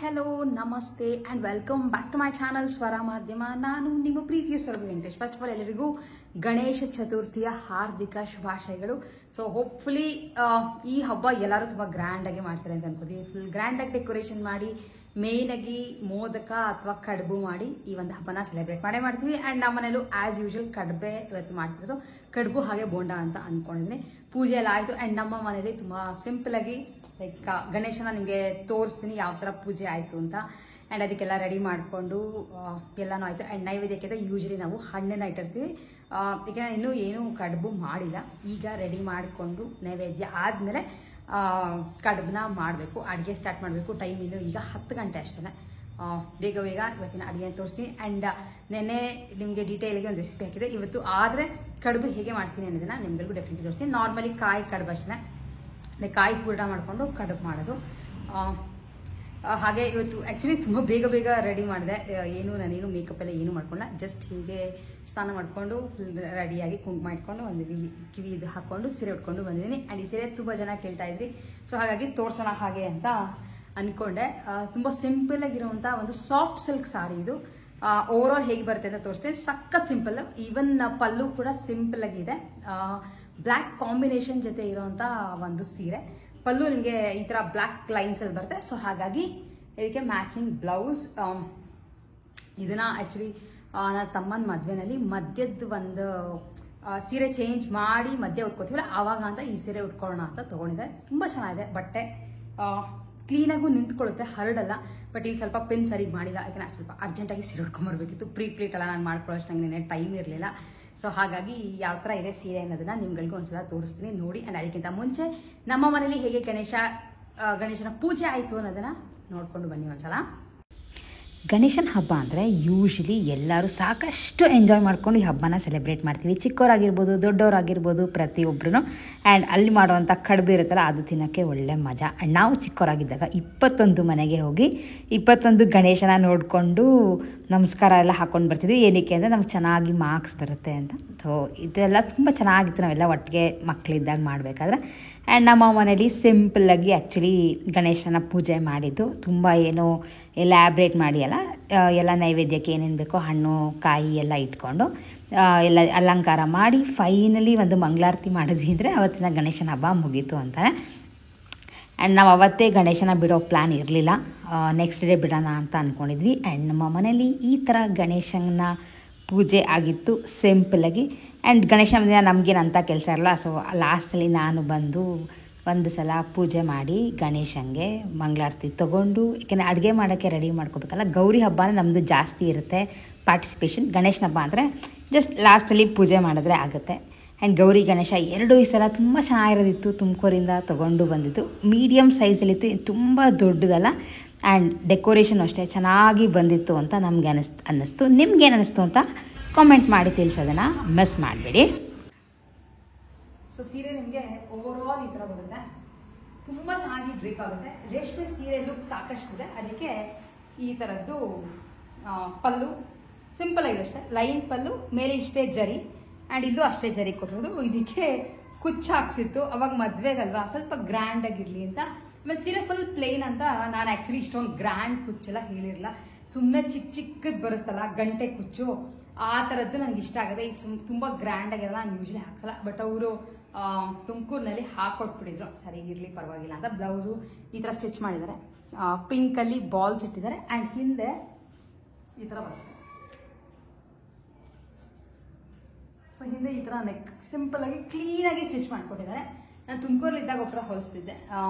Hello ನಮಸ್ತೆ and welcome back to my channel Swara Madhyama. ನಾನು ನಿಮ್ಮ ಪ್ರೀತಿಯ ಸ್ವರ್ಗ ವೆಂಕಟೇಶ್. ಫಸ್ಟ್ ಆಫ್ ಆಲ್ ಎಲ್ಲರಿಗೂ ಗಣೇಶ ಚತುರ್ಥಿಯ ಹಾರ್ದಿಕ ಶುಭಾಶಯಗಳು. ಸೊ ಹೋಪ್ಫುಲಿ ಈ ಹಬ್ಬ ಎಲ್ಲರೂ ತುಂಬ ಗ್ರ್ಯಾಂಡಾಗಿ ಮಾಡ್ತಾರೆ ಅಂತ ಅನ್ಕೋತೀವಿ. ಫುಲ್ ಗ್ರ್ಯಾಂಡಾಗಿ ಡೆಕೋರೇಷನ್ ಮಾಡಿ ಮೇಯ್ನಾಗಿ ಮೋದಕ ಅಥವಾ ಕಡುಬು ಮಾಡಿ ಈ ಒಂದು ಹಬ್ಬನ ಸೆಲೆಬ್ರೇಟ್ ಮಾಡ್ತೀವಿ. ಆ್ಯಂಡ್ ನಮ್ಮ ಮನೇಲೂ ಆ್ಯಸ್ ಯೂಶುವಲ್ ಕಡುಬೆ ಇವತ್ತು ಮಾಡ್ತಿರೋದು, ಕಡುಬು ಹಾಗೆ ಬೋಂಡ ಅಂತ ಅಂದ್ಕೊಂಡಿದ್ದೀನಿ. ಪೂಜೆ ಎಲ್ಲ ಆಯಿತು ಆ್ಯಂಡ್ ನಮ್ಮ ಮನೇಲಿ ತುಂಬ ಸಿಂಪಲಾಗಿ ಲೈಕ್ ಗಣೇಶನ ನಿಮಗೆ ತೋರಿಸ್ತೀನಿ ಯಾವ ಥರ ಪೂಜೆ ಆಯಿತು ಅಂತ. ಆ್ಯಂಡ್ ಅದಕ್ಕೆಲ್ಲ ರೆಡಿ ಮಾಡಿಕೊಂಡು ಎಲ್ಲನೂ ಆಯಿತು. ಆ್ಯಂಡ್ ನೈವೇದ್ಯಕ್ಕಿಂತ ಯೂಶ್ವಲಿ ನಾವು ಹಣ್ಣನ್ನು ಇಟ್ಟಿರ್ತೀವಿ. ಈಗ ನಾನು ಇನ್ನೂ ಏನೂ ಕಡುಬು ಮಾಡಿಲ್ಲ. ಈಗ ರೆಡಿ ಮಾಡಿಕೊಂಡು ನೈವೇದ್ಯ ಆದಮೇಲೆ ಕಡುಬನ್ನ ಮಾಡಬೇಕು, ಅಡುಗೆ ಸ್ಟಾರ್ಟ್ ಮಾಡಬೇಕು. ಟೈಮ್ ಇನ್ನು ಈಗ 10 ಗಂಟೆ ಅಷ್ಟೇ. ಬೇಗ ಇವತ್ತಿನ ಅಡುಗೆ ತೋರಿಸ್ತೀನಿ. ಆ್ಯಂಡ್ ನೆನ್ನೆ ನಿಮಗೆ ಡೀಟೇಲಿಗೆ ಒಂದು ರೆಸಿಪಿ ಹಾಕಿದೆ. ಇವತ್ತು ಆದರೆ ಕಡುಬು ಹೇಗೆ ಮಾಡ್ತೀನಿ ಅನ್ನೋದನ್ನು ನಿಮಗೆಲ್ಲರಿಗೂ ಡೆಫಿನೆಟ್ಲಿ ತೋರಿಸ್ತೀನಿ. ನಾರ್ಮಲಿ ಕಾಯಿ ಕಡುಬು ಅಷ್ಟೇ, ಕಾಯಿ ಪೂರ್ಣ ಮಾಡಿಕೊಂಡು ಕಡುಬು ಮಾಡೋದು. ಹಾಗೆ ಇವತ್ತು ಆ್ಯಕ್ಚುಲಿ ತುಂಬ ಬೇಗ ರೆಡಿ ಮಾಡಿದೆ. ನಾನೇನು ಮೇಕಪ್ ಎಲ್ಲ ಏನೂ ಮಾಡ್ಕೊಂಡ, ಜಸ್ಟ್ ಹೀಗೆ ಸ್ನಾನ ಮಾಡಿಕೊಂಡು ಫುಲ್ ರೆಡಿಯಾಗಿ ಕುಂಕುಮ ಇಟ್ಕೊಂಡು ಒಂದು ಕಿವಿದು ಹಾಕ್ಕೊಂಡು ಸೀರೆ ಉಟ್ಕೊಂಡು ಬಂದಿದ್ದೀನಿ. ಆ್ಯಂಡ್ ಈ ಸೀರೆ ತುಂಬ ಜನ ಕೇಳ್ತಾ ಇದ್ರಿ, ಸೊ ಹಾಗಾಗಿ ತೋರಿಸೋಣ ಹಾಗೆ ಅಂತ ಅಂದ್ಕೊಂಡೆ. ತುಂಬ ಸಿಂಪಲಾಗಿರುವಂಥ ಒಂದು ಸಾಫ್ಟ್ ಸಿಲ್ಕ್ ಸಾರಿ ಇದು. ಓವರ್ ಆಲ್ ಹೇಗೆ ಬರುತ್ತೆ ಅಂತ ತೋರಿಸ್ತೀನಿ. ಸಖತ್ ಸಿಂಪಲ್. ಈವನ್ ಪಲ್ಲು ಕೂಡ ಸಿಂಪಲ್ ಆಗಿದೆ. ಬ್ಲ್ಯಾಕ್ ಕಾಂಬಿನೇಷನ್ ಜೊತೆ ಇರೋವಂಥ ಒಂದು ಸೀರೆ. ಪಲ್ಲು ನಿಮಗೆ ಈ ಥರ ಬ್ಲ್ಯಾಕ್ ಲೈನ್ಸಲ್ಲಿ ಬರುತ್ತೆ. ಸೊ ಹಾಗಾಗಿ ಇದಕ್ಕೆ ಮ್ಯಾಚಿಂಗ್ ಬ್ಲೌಸ್. ಇದನ್ನು ಆ್ಯಕ್ಚುಲಿ ನನ್ನ ತಮ್ಮನ ಮದುವೆನಲ್ಲಿ ಮಧ್ಯದ ಒಂದು ಸೀರೆ ಚೇಂಜ್ ಮಾಡಿ ಮಧ್ಯೆ ಉಟ್ಕೋತೀವಲ್ಲ ಆವಾಗ ಅಂತ ಈ ಸೀರೆ ಉಟ್ಕೊಳ್ಳೋಣ ಅಂತ ತೊಗೊಂಡಿದ್ದೆ. ತುಂಬ ಚೆನ್ನಾಗಿದೆ. ಬಟ್ಟೆ ಕ್ಲೀನಾಗೂ ನಿಂತ್ಕೊಳ್ಳುತ್ತೆ, ಹರಡಲ್ಲ. ಬಟ್ ಈಗ ಸ್ವಲ್ಪ ಪಿನ್ ಸರಿಗೆ ಮಾಡಿಲ್ಲ, ಯಾಕೆ ನಾನು ಸ್ವಲ್ಪ ಅರ್ಜೆಂಟಾಗಿ ಸೀರೆ ಉಟ್ಕೊಂಬರ್ಬೇಕಿತ್ತು. ಪ್ಲೀಟ್ ಎಲ್ಲ ನಾನು ಮಾಡ್ಕೊಳ್ಳೋಷ್ಟು ನಂಗೆ ಟೈಮ್ ಇರಲಿಲ್ಲ. ಸೊ ಹಾಗಾಗಿ ಯಾವ ಥರ ಇದೆ ಸೀರೆ ಅನ್ನೋದನ್ನು ನಿಮ್ಗಳಿಗೂ ಒಂದ್ಸಲ ತೋರಿಸ್ತೀನಿ ನೋಡಿ. ಆ್ಯಂಡ್ ಅದಕ್ಕಿಂತ ಮುಂಚೆ ನಮ್ಮ ಮನೇಲಿ ಹೇಗೆ ಗಣೇಶನ ಪೂಜೆ ಆಯಿತು ಅನ್ನೋದನ್ನು ನೋಡಿಕೊಂಡು ಬನ್ನಿ ಒಂದ್ಸಲ. ಗಣೇಶನ ಹಬ್ಬ ಅಂದರೆ ಯೂಶ್ವಲಿ ಎಲ್ಲರೂ ಸಾಕಷ್ಟು ಎಂಜಾಯ್ ಮಾಡ್ಕೊಂಡು ಈ ಹಬ್ಬನ ಸೆಲೆಬ್ರೇಟ್ ಮಾಡ್ತೀವಿ. ಚಿಕ್ಕವರಾಗಿರ್ಬೋದು, ದೊಡ್ಡವರಾಗಿರ್ಬೋದು, ಪ್ರತಿಯೊಬ್ಬರೂ. ಆ್ಯಂಡ್ ಅಲ್ಲಿ ಮಾಡುವಂಥ ಕಡುಬು ಇರುತ್ತಲ್ಲ, ಅದು ತಿನ್ನೋಕ್ಕೆ ಒಳ್ಳೆ ಮಜಾ. ಆ್ಯಂಡ್ ನಾವು ಚಿಕ್ಕವರಾಗಿದ್ದಾಗ 21 ಮನೆಗೆ ಹೋಗಿ 21 ಗಣೇಶನ ನೋಡಿಕೊಂಡು ನಮಸ್ಕಾರ ಎಲ್ಲ ಹಾಕ್ಕೊಂಡು ಬರ್ತಿದ್ವಿ. ಏನಕ್ಕೆ ಅಂದರೆ ನಮ್ಗೆ ಚೆನ್ನಾಗಿ ಮಾರ್ಕ್ಸ್ ಬರುತ್ತೆ ಅಂತ. ಸೊ ಇದೆಲ್ಲ ತುಂಬ ಚೆನ್ನಾಗಿತ್ತು ನಾವೆಲ್ಲ ಒಟ್ಟಿಗೆ ಮಕ್ಕಳಿದ್ದಾಗ ಮಾಡಬೇಕಾದ್ರೆ. ಆ್ಯಂಡ್ ನಮ್ಮ ಮನೇಲಿ ಸಿಂಪಲ್ಲಾಗಿ ಆ್ಯಕ್ಚುಲಿ ಗಣೇಶನ ಪೂಜೆ ಮಾಡಿದ್ದು. ತುಂಬ ಏನೋ ಎಲಾಬ್ರೇಟ್ ಮಾಡಿ ಎಲ್ಲ ನೈವೇದ್ಯಕ್ಕೆ ಏನೇನು ಬೇಕೋ ಹಣ್ಣು ಕಾಯಿ ಎಲ್ಲ ಇಟ್ಕೊಂಡು ಎಲ್ಲ ಅಲಂಕಾರ ಮಾಡಿ ಫೈನಲಿ ಒಂದು ಮಂಗಳಾರತಿ ಮಾಡಿದ್ವಿ ಅಂದರೆ ಅವತ್ತಿನ ಗಣೇಶನ ಹಬ್ಬ ಮುಗೀತು ಅಂತಾನೆ. ಆ್ಯಂಡ್ ನಾವು ಅವತ್ತೇ ಗಣೇಶನ ಬಿಡೋ ಪ್ಲ್ಯಾನ್ ಇರಲಿಲ್ಲ, ನೆಕ್ಸ್ಟ್ ಡೇ ಬಿಡೋಣ ಅಂತ ಅಂದ್ಕೊಂಡಿದ್ವಿ. ಆ್ಯಂಡ್ ನಮ್ಮ ಮನೇಲಿ ಈ ಥರ ಗಣೇಶನ ಪೂಜೆ ಆಗಿತ್ತು ಸಿಂಪಲಾಗಿ. ಆ್ಯಂಡ್ ಗಣೇಶನ ದಿನ ನಮಗೇನಂತ ಕೆಲಸ ಇರಲ್ಲ. ಸೊ ಲಾಸ್ಟಲ್ಲಿ ನಾನು ಬಂದು ಒಂದು ಸಲ ಪೂಜೆ ಮಾಡಿ ಗಣೇಶನಿಗೆ ಮಂಗಳಾರತಿ ತೊಗೊಂಡು, ಏಕೆಂದರೆ ಅಡುಗೆ ಮಾಡೋಕ್ಕೆ ರೆಡಿ ಮಾಡ್ಕೋಬೇಕಲ್ಲ. ಗೌರಿ ಹಬ್ಬ ಅಂದರೆ ನಮ್ಮದು ಜಾಸ್ತಿ ಇರುತ್ತೆ ಪಾರ್ಟಿಸಿಪೇಷನ್. ಗಣೇಶನ ಹಬ್ಬ ಅಂದರೆ ಜಸ್ಟ್ ಲಾಸ್ಟಲ್ಲಿ ಪೂಜೆ ಮಾಡಿದ್ರೆ ಆಗುತ್ತೆ. ಆ್ಯಂಡ್ ಗೌರಿ ಗಣೇಶ ಎರಡೂ ಈ ಸಲ ತುಂಬ ಚೆನ್ನಾಗಿರೋದಿತ್ತು. ತುಮಕೂರಿಂದ ತೊಗೊಂಡು ಬಂದಿತ್ತು. ಮೀಡಿಯಮ್ ಸೈಜಲ್ಲಿತ್ತು, ತುಂಬ ದೊಡ್ಡದಲ್ಲ. ಆ್ಯಂಡ್ ಡೆಕೋರೇಷನ್ ಅಷ್ಟೇ ಚೆನ್ನಾಗಿ ಬಂದಿತ್ತು ಅಂತ ನಮಗೆ ಅನ್ನಿಸ್ತು. ನಿಮ್ಗೇನು ಅನ್ನಿಸ್ತು ಅಂತ ಕಾಮೆಂಟ್ ಮಾಡಿ ತಿಳಿಸೋದನ್ನು ಮಿಸ್ ಮಾಡಬೇಡಿ. ಸೊ ಸೀರೆ ನಿಮಗೆ ಓವರ್ ಆಲ್ ಈ ಥರ ಬರುತ್ತೆ. ತುಂಬ ಚೆನ್ನಾಗಿ ಡ್ರಿಪ್ ಆಗುತ್ತೆ. ರೇಷ್ಮೆ ಸೀರೆ ಲುಕ್ ಸಾಕಷ್ಟಿದೆ, ಅದಕ್ಕೆ ಈ ಥರದ್ದು ಪಲ್ಲು ಸಿಂಪಲ್ ಆಗಿದೆ ಅಷ್ಟೇ. ಲೈನ್ ಪಲ್ಲು, ಮೇಲೆ ಇಷ್ಟೇ ಜರಿ. ಆ್ಯಂಡ್ ಇಲ್ಲೂ ಅಷ್ಟೇ ಜರಿ ಕೊಟ್ಟಿರೋದು. ಇದಕ್ಕೆ ಕುಚ್ಚು ಹಾಕ್ಸಿತ್ತು ಅವಾಗ ಮದುವೆಗಲ್ವಾ, ಸ್ವಲ್ಪ ಗ್ರ್ಯಾಂಡಾಗಿರಲಿ ಅಂತ. ಆಮೇಲೆ ಸೀರೆ ಫುಲ್ ಪ್ಲೇನ್ ಅಂತ ನಾನು ಆ್ಯಕ್ಚುಲಿ ಇಷ್ಟೊಂದು ಗ್ರ್ಯಾಂಡ್ ಕುಚ್ಚೆಲ್ಲ ಹೇಳಿರಲಿಲ್ಲ. ಸುಮ್ಮನೆ ಚಿಕ್ಕದು ಬರುತ್ತಲ್ಲ ಗಂಟೆ ಕುಚ್ಚು, ಆ ಥರದ್ದು ನನಗೆ ಇಷ್ಟ ಆಗುತ್ತೆ. ಈ ತುಂಬ ಗ್ರ್ಯಾಂಡಾಗಿರಲ್ಲ, ನಾನು ಯೂಶ್ವಲಿ ಹಾಕ್ಸಲ್ಲ. ಬಟ್ ಅವರು ತುಮಕೂರಿನಲ್ಲಿ ಹಾಕೊಟ್ಬಿಟ್ಟಿದ್ರು, ಸರಿಗಿರಲಿ ಪರವಾಗಿಲ್ಲ ಅಂತ. ಬ್ಲೌಸು ಈ ಥರ ಸ್ಟಿಚ್ ಮಾಡಿದ್ದಾರೆ. ಪಿಂಕಲ್ಲಿ ಬಾಲ್ಸ್ ಇಟ್ಟಿದ್ದಾರೆ. ಆ್ಯಂಡ್ ಹಿಂದೆ ಈ ಥರ ಬರುತ್ತೆ. ಸೊ ಹಿಂದೆ ಈ ಥರ ನೆಕ್ ಸಿಂಪಲಾಗಿ ಕ್ಲೀನಾಗಿ ಸ್ಟಿಚ್ ಮಾಡಿಕೊಟ್ಟಿದ್ದಾರೆ. ನಾನು ತುಮಕೂರಲ್ಲಿದ್ದಾಗ ಒಬ್ಬರ ಹೊಲಿಸ್ತಿದ್ದೆ,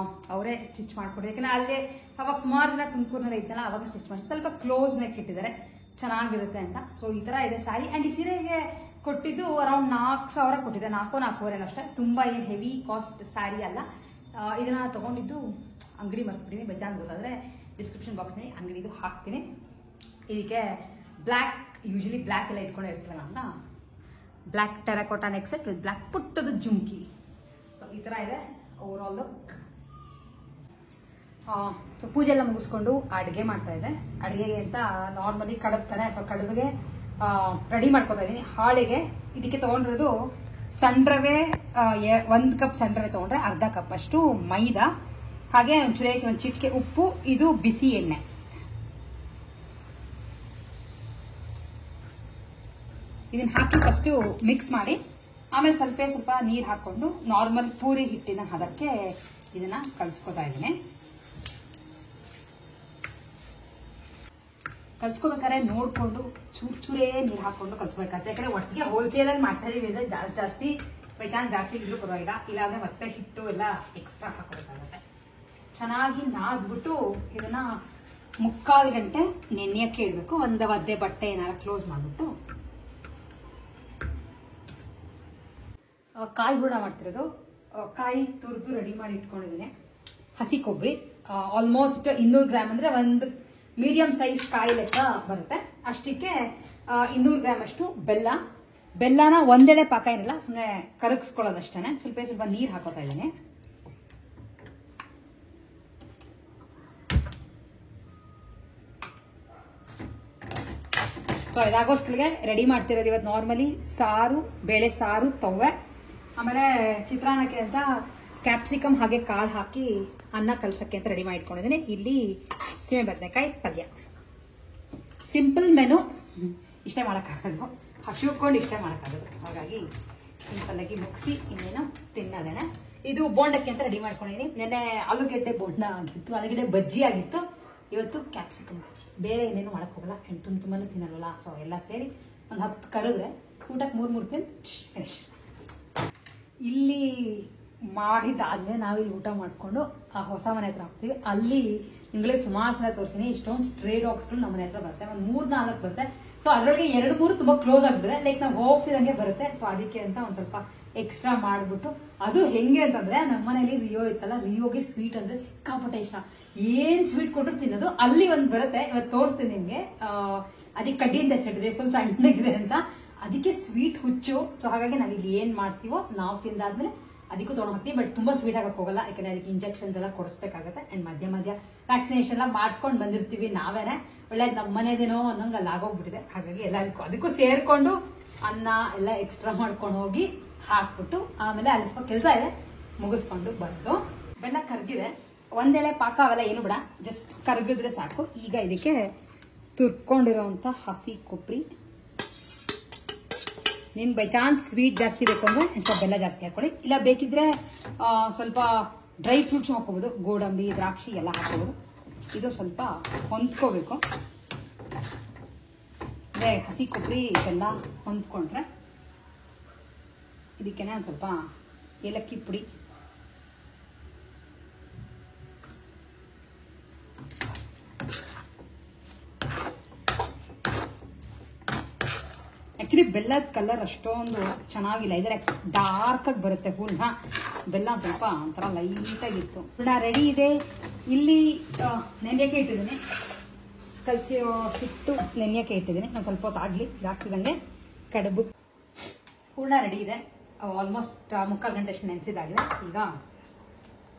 ಅವರೇ ಸ್ಟಿಚ್ ಮಾಡಿಕೊಟ್ಟಿದ್ದೆ. ಯಾಕಂದರೆ ಅಲ್ಲೇ ಅವಾಗ ಸುಮಾರು ದಿನ ತುಮಕೂರಿನಲ್ಲಿ ಇದ್ದಲ್ಲ, ಅವಾಗ ಸ್ಟಿಚ್ ಮಾಡಿ ಸ್ವಲ್ಪ ಕ್ಲೋಸ್ ನೆಕ್ ಇಟ್ಟಿದ್ದಾರೆ, ಚೆನ್ನಾಗಿರುತ್ತೆ ಅಂತ. ಸೊ ಈ ಥರ ಇದೆ ಸ್ಯಾರಿ. ಆ್ಯಂಡ್ ಈ ಸೀರೆಗೆ ಕೊಟ್ಟಿದ್ದು ಅರೌಂಡ್ 4,000 ಕೊಟ್ಟಿದ್ದೆ, 4,000 ಅಷ್ಟೇ. ತುಂಬ ಏನು ಹೆವಿ ಕಾಸ್ಟ್ ಸ್ಯಾರಿ ಅಲ್ಲ. ಇದನ್ನು ತೊಗೊಂಡಿದ್ದು ಅಂಗಡಿ ಮರ್ತ್ಬಿಟ್ಟಿದ್ದೀನಿ, ಬೇಜಾನ್ ಗೊತ್ತಾದರೆ ಡಿಸ್ಕ್ರಿಪ್ಷನ್ ಬಾಕ್ಸ್ನಲ್ಲಿ ಅಂಗಡಿದು ಹಾಕ್ತೀನಿ. ಇದಕ್ಕೆ ಬ್ಲ್ಯಾಕ್, ಯೂಶ್ವಲಿ ಬ್ಲ್ಯಾಕ್ ಎಲ್ಲ ಇಟ್ಕೊಂಡಿರ್ತೀವಲ್ಲ ಅಂತ, black terracotta neck set with black ಪುಟ್ಟದ ಜುಮ್ಕಿ. ಸೊ ಈ ಥರ ಇದೆ ಓವರ್ ಆಲ್ ಲುಕ್. ಸೊ ಪೂಜೆ ಎಲ್ಲ ಮುಗಿಸ್ಕೊಂಡು ಅಡುಗೆ ಮಾಡ್ತಾ ಇದ್ದೆ. ಅಡುಗೆಗೆ ಅಂತ ನಾರ್ಮಲಿ ಕಡುಬು ತಾನೆ, ಸೊ ಕಡುಬಿಗೆ ರೆಡಿ ಮಾಡ್ಕೊತಾ ಇದ್ದೀನಿ. ಹಾಳಿಗೆ ಇದಕ್ಕೆ ತೊಗೊಂಡಿರೋದು ಸಣ್ಣ ರವೆ, 1 ಕಪ್ ಸಣ್ಣ ರವೆ ತೊಗೊಂಡ್ರೆ ಅರ್ಧ ಕಪ್ ಅಷ್ಟು ಮೈದಾ, ಹಾಗೆ ಒಂದು ಚಿಟಿಕೆ ಉಪ್ಪು, ಇದು ಬಿಸಿ ಎಣ್ಣೆ. ಇದನ್ನ ಹಾಕಿ ಫಸ್ಟು ಮಿಕ್ಸ್ ಮಾಡಿ ಆಮೇಲೆ ಸ್ವಲ್ಪ ನೀರು ಹಾಕ್ಕೊಂಡು ನಾರ್ಮಲ್ ಪೂರಿ ಹಿಟ್ಟಿನ ಹದಕ್ಕೆ ಇದನ್ನ ಕಲ್ಸ್ಕೊತಾ ಇದ್ದೀನಿ. ಕಲ್ಸ್ಕೋಬೇಕಾದ್ರೆ ನೋಡ್ಕೊಂಡು ಚೂರೇ ನೀರು ಹಾಕೊಂಡು ಕಲ್ಸ್ಬೇಕಾಗುತ್ತೆ. ಯಾಕಂದ್ರೆ ಒಟ್ಟಿಗೆ ಹೋಲ್ಸೇಲಲ್ಲಿ ಮಾಡ್ತಾ ಇದೀವಿ ಅಂದ್ರೆ ಜಾಸ್ತಿ ಬೈ ಚಾನ್ಸ್ ಜಾಸ್ತಿ ಇದ್ರೂ ಪರವಾಗಿಲ್ಲ, ಇಲ್ಲಾಂದ್ರೆ ಮತ್ತೆ ಹಿಟ್ಟು ಎಲ್ಲ ಎಕ್ಸ್ಟ್ರಾ ಹಾಕೋಬೇಕಾಗುತ್ತೆ. ಚೆನ್ನಾಗಿ ನಾದ್ಬಿಟ್ಟು ಇದನ್ನ 3/4 ಗಂಟೆ ನೆನೆಯಕ್ಕೆ ಇಡಬೇಕು. ಒಂದು ಒದ್ದೆ ಬಟ್ಟೆ ಏನಾರ ಕ್ಲೋಸ್ ಮಾಡಿಬಿಟ್ಟು ಕಾಯಿ ಹೂರಣ ಮಾಡ್ತಿರೋದು. ಕಾಯಿ ತುರಿದು ರೆಡಿ ಮಾಡಿ ಇಟ್ಕೊಂಡಿದ್ದೀನಿ. ಹಸಿ ಕೊಬ್ಬರಿ ಆಲ್ಮೋಸ್ಟ್ 200 ಗ್ರಾಮ್ ಅಂದ್ರೆ ಒಂದು ಮೀಡಿಯಂ ಸೈಜ್ ಕಾಯಿ ಲೆಕ್ಕ ಬರುತ್ತೆ. ಅಷ್ಟಕ್ಕೆ 200 ಗ್ರಾಮ್ ಅಷ್ಟು ಬೆಲ್ಲನ ಒಂದೆಡೆ ಪಾಕ ಏನಿಲ್ಲ, ಸುಮ್ಮನೆ ಕರಗಿಸ್ಕೊಳ್ಳೋದಷ್ಟೇ. ಸ್ವಲ್ಪ ನೀರು ಹಾಕೋತಾ ಇದ್ದೀನಿ. ಸೊ ಇದಾಗೋಷ್ಟಿಗೆ ರೆಡಿ ಮಾಡ್ತಿರೋದು ಇವತ್ತು ನಾರ್ಮಲಿ ಸಾರು, ಬೇಳೆ ಸಾರು, ತವ್ವೆ, ಆಮೇಲೆ ಚಿತ್ರಾನ್ನಕ್ಕೆ ಅಂತ ಕ್ಯಾಪ್ಸಿಕಮ್ ಹಾಗೆ ಕಾಳು ಹಾಕಿ ಅನ್ನ ಕಲ್ಸಕ್ಕೆ ಅಂತ ರೆಡಿ ಮಾಡಿ ಇಟ್ಕೊಂಡಿದ್ದೀನಿ. ಇಲ್ಲಿ ಸೀಮೆ ಬದನೆಕಾಯಿ ಪಲ್ಯ. ಸಿಂಪಲ್ ಮೆನು, ಇಷ್ಟೇ ಮಾಡೋಕ್ಕಾಗೋದು, ಹಸಿವುಕೊಂಡು ಇಷ್ಟೇ ಮಾಡೋಕ್ಕಾಗೋದು. ಹಾಗಾಗಿ ಸಿಂಪಲ್ ಆಗಿ ಮುಗಿಸಿ ಇನ್ನೇನು ತಿನ್ನೋದೇನೆ. ಇದು ಬೋಂಡಕ್ಕೆ ಅಂತ ರೆಡಿ ಮಾಡ್ಕೊಂಡಿದ್ದೀನಿ. ನೆನ್ನೆ ಆಲೂಗೆಡ್ಡೆ ಬೋಂಡ ಆಗಿತ್ತು, ಆಲೂಗೆಡ್ಡೆ ಬಜ್ಜಿ ಆಗಿತ್ತು. ಇವತ್ತು ಕ್ಯಾಪ್ಸಿಕಮ್ ಬಜ್ಜಿ. ಬೇರೆ ಏನೇನು ಮಾಡಕ್ ಹೋಗಲ್ಲ, ತುಂಬಾನು ತಿನ್ನಲ್ವಲ್ಲ. ಸೊ ಎಲ್ಲ ಸೇರಿ ಒಂದು 10 ಕರೆದ್ರೆ ಊಟಕ್ಕೆ 3 ತಿಂದು ಫಿನಿಶ್. ಇಲ್ಲಿ ಮಾಡಿದಾದ್ಮೇಲೆ ನಾವಿಲ್ಲಿ ಊಟ ಮಾಡ್ಕೊಂಡು ಆ ಹೊಸ ಮನೆ ಹತ್ರ ಹೋಗ್ತೀವಿ. ಅಲ್ಲಿ ನಿಮ್ಗಳಿಗೆ ಸುಮಾರು ಸಲ ತೋರಿಸ್ತೀನಿ, ಇಷ್ಟೊಂದು ಸ್ಟ್ರೇ ಡಾಗ್ಸ್ಗಳು ನಮ್ಮ ಮನೆ ಹತ್ರ ಬರುತ್ತೆ. ಒಂದು 3-4 ಬರುತ್ತೆ. ಸೊ ಅದರೊಳಗೆ 2-3 ತುಂಬಾ ಕ್ಲೋಸ್ ಆಗ್ಬಿಡುತ್ತೆ. ಲೈಕ್ ನಾವು ಹೋಗ್ತಿದಂಗೆ ಬರುತ್ತೆ. ಸೊ ಅದಕ್ಕೆ ಅಂತ ಒಂದ್ ಸ್ವಲ್ಪ ಎಕ್ಸ್ಟ್ರಾ ಮಾಡ್ಬಿಟ್ಟು, ಅದು ಹೆಂಗೆ ಅಂತಂದ್ರೆ ನಮ್ಮ ಮನೇಲಿ ರಿಯೋ ಇತ್ತಲ್ಲ, ರಿಯೋಗೆ ಸ್ವೀಟ್ ಅಂದ್ರೆ ಸಿಕ್ಕಾಪಟ್ಟೆ ಇಷ್ಟ. ಏನ್ ಸ್ವೀಟ್ ಕೊಟ್ಟರು ತಿನ್ನೋದು. ಅಲ್ಲಿ ಒಂದು ಬರುತ್ತೆ, ಇವತ್ತು ತೋರಿಸ್ತೀನಿ ನಿಮ್ಗೆ. ಅದಕ್ಕೆ ಕಡ್ಡಿಯಿಂದ ಸೆಟ್ಟಿದೆ, ಫುಲ್ ಸಣ್ಣಗಿದೆ ಅಂತ. ಅದಕ್ಕೆ ಸ್ವೀಟ್ ಹುಚ್ಚು. ಸೊ ಹಾಗಾಗಿ ನಾವಿಲ್ಲಿ ಏನ್ ಮಾಡ್ತೀವೋ ನಾವು ತಿಂದಾದ್ಮೇಲೆ ಅದಕ್ಕೂ ತೊಗೊಂಡು ಹೋಗ್ತೀವಿ. ಬಟ್ ತುಂಬಾ ಸ್ವೀಟ್ ಆಗಕ್ಕೆ ಹೋಗಲ್ಲ, ಯಾಕಂದ್ರೆ ಅದಕ್ಕೆ ಇಂಜೆಕ್ಷನ್ಸ್ ಎಲ್ಲ ಕೊಡಿಸ್ಬೇಕಾಗತ್ತೆ. ಅಂಡ್ ಮಧ್ಯ ವ್ಯಾಕ್ಸಿನೇಷನ್ ಎಲ್ಲ ಮಾಡಿಸ್ಕೊಂಡು ಬಂದಿರ್ತೀವಿ ನಾವೇನೆ. ಒಳ್ಳೇದು ನಮ್ಮ ಮನೆದೇನೋ ಅನ್ನೋಂಗೆ ಅಲ್ಲಿ ಆಗೋಗ್ಬಿಟ್ಟಿದೆ. ಹಾಗಾಗಿ ಅದಕ್ಕೂ ಸೇರ್ಕೊಂಡು ಅನ್ನ ಎಲ್ಲ ಎಕ್ಸ್ಟ್ರಾ ಮಾಡ್ಕೊಂಡು ಹೋಗಿ ಹಾಕ್ಬಿಟ್ಟು ಆಮೇಲೆ ಅಲ್ಲಿ ಸ್ವಲ್ಪ ಕೆಲಸ ಇದೆ, ಮುಗಿಸ್ಕೊಂಡು ಬಂದು ಬೆಲ್ಲ ಕರ್ಗಿದೆ. ಒಂದೆಳೆ ಪಾಕ ಅವೆಲ್ಲ ಏನು ಬಿಡ, ಜಸ್ಟ್ ಕರ್ಗಿದ್ರೆ ಸಾಕು. ಈಗ ಇದಕ್ಕೆ ತುರ್ಕೊಂಡಿರೋಂಥ ಹಸಿ ಕೊಬ್ಬರಿ, ನಿಮ್ಗೆ ಬೈ ಚಾನ್ಸ್ ಸ್ವೀಟ್ ಜಾಸ್ತಿ ಬೇಕು ಅಂದ್ರೆ ಸ್ವಲ್ಪ ಬೆಲ್ಲ ಜಾಸ್ತಿ ಹಾಕೊಳ್ಳಿ. ಇಲ್ಲ ಬೇಕಿದ್ರೆ ಸ್ವಲ್ಪ ಡ್ರೈ ಫ್ರೂಟ್ಸ್ ಹಾಕೋಬಹುದು, ಗೋಡಂಬಿ, ದ್ರಾಕ್ಷಿ ಎಲ್ಲ ಹಾಕೋಬಹುದು. ಇದು ಸ್ವಲ್ಪ ಹೊಂದ್ಕೋಬೇಕು. ಅಂದ್ರೆ ಹಸಿ ಕೊಬ್ಬರಿ ಬೆಲ್ಲ ಹೊಂದ್ಕೊಂಡ್ರೆ ಇದಕ್ಕೇನೆ ಒಂದು ಸ್ವಲ್ಪ ಏಲಕ್ಕಿ ಪುಡಿ, ಆಕ್ಚುಲಿ ಬೆಲ್ಲದ ಕಲರ್ ಅಷ್ಟೊಂದು ಚೆನ್ನಾಗಿಲ್ಲ, ಇದ್ರೆ ಡಾರ್ಕ್ ಆಗಿ ಬರುತ್ತೆ ಹೂರ್ಣ. ಬೆಲ್ಲ ಸ್ವಲ್ಪ ಒಂಥರ ಲೈಟ್ ಆಗಿತ್ತು. ಹೂರ್ಣ ರೆಡಿ ಇದೆ. ಇಲ್ಲಿ ನೆನೆಯಕ್ಕೆ ಇಟ್ಟಿದ್ದೀನಿ, ಕಲಸಿರೋ ಹಿಟ್ಟು ನೆನೆಯಕ್ಕೆ ಇಟ್ಟಿದ್ದೀನಿ. ನಾನು ಸ್ವಲ್ಪ ಹೊತ್ತು ಆಗಲಿ, ಇದಾಗ್ತಿದಂಗೆ ಕಡುಬು. ಹೂರ್ಣ ರೆಡಿ ಇದೆ. ಆಲ್ಮೋಸ್ಟ್ 3/4 ಗಂಟೆ ಅಷ್ಟು ನೆನೆಸಿದಾಗಿದೆ. ಈಗ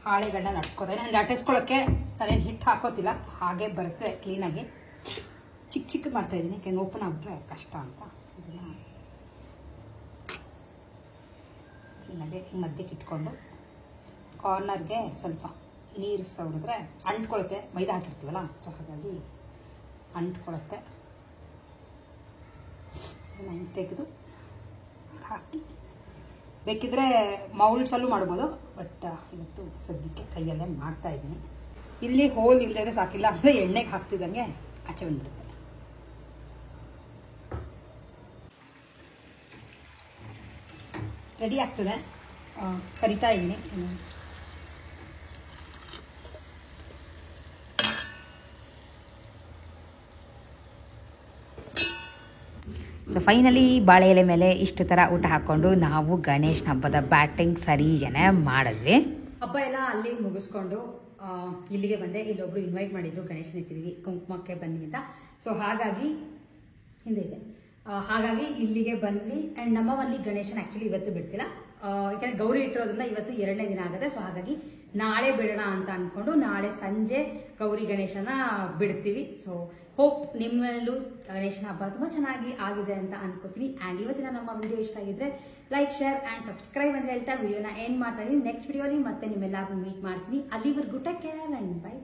ಹಾಳೆಗಳನ್ನ ನಡ್ಸ್ಕೊತಾ ಇದ್ದೀನಿ. ಲಟ್ಟಿಸ್ಕೊಳ್ಳೋಕ್ಕೆ ನಾನೇನು ಹಿಟ್ಟು ಹಾಕೋತಿಲ್ಲ, ಹಾಗೆ ಬರುತ್ತೆ ಕ್ಲೀನಾಗಿ. ಚಿಕ್ಕದು ಮಾಡ್ತಾ ಇದ್ದೀನಿ, ಯಾಕೆ ಓಪನ್ ಆಗ್ಬಿಟ್ರೆ ಕಷ್ಟ ಅಂತ. ಇದನ್ನ ಕ್ಲೀನಾಗಿ ಮಧ್ಯಕ್ಕೆ ಇಟ್ಕೊಂಡು ಕಾರ್ನರ್ಗೆ ಸ್ವಲ್ಪ ನೀರು ಸವರಿದ್ರೆ ಅಂಟ್ಕೊಳುತ್ತೆ. ಮೈದಾ ಹಾಕಿರ್ತೀವಲ್ಲ, ಸೊ ಹಾಗಾಗಿ ಅಂಟ್ಕೊಳುತ್ತೆ. ಇದನ್ನ ತೆಗೆದು ಹಾಕಿ ಬೇಕಿದ್ರೆ ಮೌಲ್ಡ್ಸಲ್ಲೂ ಮಾಡ್ಬೋದು. ಬಟ್ ಇವತ್ತು ಸದ್ಯಕ್ಕೆ ಕೈಯಲ್ಲೇ ಮಾಡ್ತಾ ಇದ್ದೀನಿ. ಇಲ್ಲಿ ಹೋಲ್ ಇಲ್ಲದೆ ಸಾಕಿಲ್ಲ ಅಂದರೆ ಎಣ್ಣೆಗೆ ಹಾಕ್ತಿದ್ದಂಗೆ ಆಚೆ ಬಂದ್ಬಿಡುತ್ತೆ. ರೆಡಿ ಆಗ್ತದೆ, ಕರಿತಾ ಇದ್ದೀನಿ. ಸೊ ಫೈನಲಿ ಬಾಳೆ ಎಲೆ ಮೇಲೆ ಇಷ್ಟು ಥರ ಊಟ ಹಾಕ್ಕೊಂಡು ನಾವು ಗಣೇಶನ ಹಬ್ಬದ ಬ್ಯಾಟಿಂಗ್ ಸರಿಗೇನೆ ಮಾಡಿದ್ವಿ. ಹಬ್ಬ ಎಲ್ಲ ಅಲ್ಲಿ ಮುಗಿಸ್ಕೊಂಡು ಇಲ್ಲಿಗೆ ಬಂದೆ. ಇಲ್ಲೊಬ್ರು ಇನ್ವೈಟ್ ಮಾಡಿದ್ರು, ಗಣೇಶನ ಇಟ್ಟಿದ್ದೀವಿ ಕುಂಕುಮಕ್ಕೆ ಬನ್ನಿ ಅಂತ. ಸೊ ಹಾಗಾಗಿ ಹಿಂದೆ ಇದೆ, ಹಾಗಾಗಿ ಇಲ್ಲಿಗೆ ಬಂದ್ವಿ. ಆ್ಯಂಡ್ ನಮ್ಮಲ್ಲಿ ಗಣೇಶನ ಆ್ಯಕ್ಚುಲಿ ಇವತ್ತು ಬಿಡ್ತಿಲ್ಲ, ಯಾಕಂದರೆ ಗೌರಿ ಇಟ್ಟಿರೋದ್ರಿಂದ ಇವತ್ತು 2ನೇ ದಿನ ಆಗುತ್ತೆ. ಸೊ ಹಾಗಾಗಿ ನಾಳೆ ಬಿಡೋಣ ಅಂತ ಅಂದ್ಕೊಂಡು ನಾಳೆ ಸಂಜೆ ಗೌರಿ ಗಣೇಶನ ಬಿಡ್ತೀವಿ. ಸೊ ಹೋಪ್ ನಿಮ್ಮಲ್ಲೂ ಗಣೇಶನ ಹಬ್ಬ ತುಂಬ ಚೆನ್ನಾಗಿ ಆಗಿದೆ ಅಂತ ಅನ್ಕೋತೀನಿ. ಆ್ಯಂಡ್ ಇವತ್ತಿನ ನಮ್ಮ ವಿಡಿಯೋ ಇಷ್ಟ ಆಗಿದ್ರೆ ಲೈಕ್, ಶೇರ್ ಆ್ಯಂಡ್ ಸಬ್ಸ್ಕ್ರೈಬ್ ಅಂತ ಹೇಳ್ತಾ ವಿಡಿಯೋನ ಎಂಡ್ ಮಾಡ್ತಾ ಇದ್ದೀನಿ. ನೆಕ್ಸ್ಟ್ ವಿಡಿಯೋಲಿ ಮತ್ತೆ ನಿಮ್ಮೆಲ್ಲರಿಗೂ ಮೀಟ್ ಮಾಡ್ತೀನಿ. ಅಲ್ಲಿವರೆಗೂ ಟೇಕ್ ಕೇರ್ ಆ್ಯಂಡ್ ಬೈ.